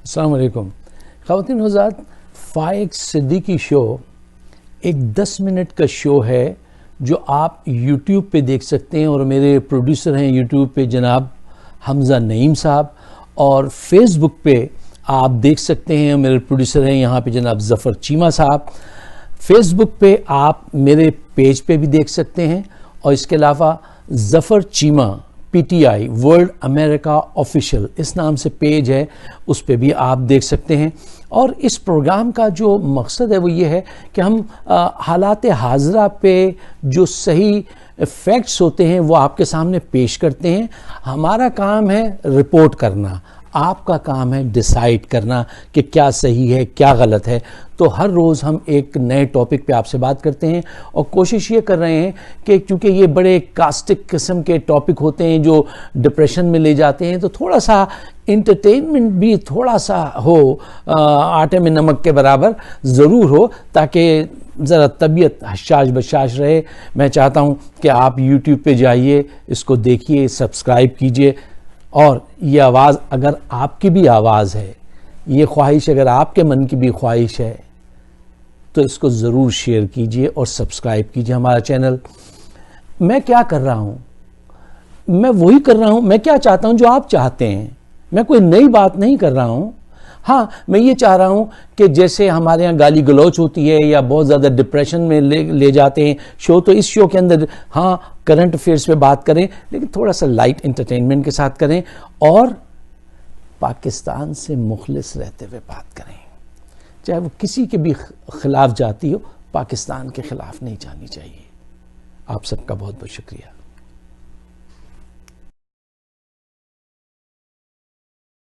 السلام علیکم خواتین حضرات. فائق صدیقی شو ایک 10 منٹ کا شو ہے جو آپ یوٹیوب پہ دیکھ سکتے ہیں, اور میرے پروڈیوسر ہیں یوٹیوب پہ جناب حمزہ نعیم صاحب, اور فیس بک پہ آپ دیکھ سکتے ہیں میرے پروڈیوسر ہیں یہاں پہ جناب ظفر چیمہ صاحب. فیس بک پہ آپ میرے پیج پہ بھی دیکھ سکتے ہیں, اور اس کے علاوہ ظفر چیمہ PTI ورلڈ امریکہ آفیشیل اس نام سے پیج ہے, اس پہ بھی آپ دیکھ سکتے ہیں. اور اس پروگرام کا جو مقصد ہے وہ یہ ہے کہ ہم حالات حاضرہ پہ جو صحیح فیکٹس ہوتے ہیں وہ آپ کے سامنے پیش کرتے ہیں. ہمارا کام ہے رپورٹ کرنا, آپ کا کام ہے ڈیسائیڈ کرنا کہ کیا صحیح ہے کیا غلط ہے. تو ہر روز ہم ایک نئے ٹاپک پہ آپ سے بات کرتے ہیں, اور کوشش یہ کر رہے ہیں کہ چونکہ یہ بڑے کاسٹک قسم کے ٹاپک ہوتے ہیں جو ڈپریشن میں لے جاتے ہیں, تو تھوڑا سا انٹرٹینمنٹ بھی تھوڑا سا ہو, آٹے میں نمک کے برابر ضرور ہو, تاکہ ذرا طبیعت حشاش بشاش رہے. میں چاہتا ہوں کہ آپ یوٹیوب پہ جائیے, اس کو دیکھیے, سبسکرائب کیجئے, اور یہ آواز اگر آپ کی بھی آواز ہے, یہ خواہش اگر آپ کے من کی بھی خواہش ہے, تو اس کو ضرور شیئر کیجئے اور سبسکرائب کیجئے ہمارا چینل. میں کیا کر رہا ہوں, میں وہی کر رہا ہوں, میں کیا چاہتا ہوں جو آپ چاہتے ہیں. میں کوئی نئی بات نہیں کر رہا ہوں. ہاں, میں یہ چاہ رہا ہوں کہ جیسے ہمارے یہاں گالی گلوچ ہوتی ہے یا بہت زیادہ ڈپریشن میں لے جاتے ہیں شو, تو اس شو کے اندر ہاں کرنٹ افیئرس پہ بات کریں, لیکن تھوڑا سا لائٹ انٹرٹینمنٹ کے ساتھ کریں, اور پاکستان سے مخلص رہتے ہوئے بات کریں. چاہے وہ کسی کے بھی خلاف جاتی ہو, پاکستان کے خلاف نہیں جانی چاہیے. آپ سب کا بہت بہت شکریہ.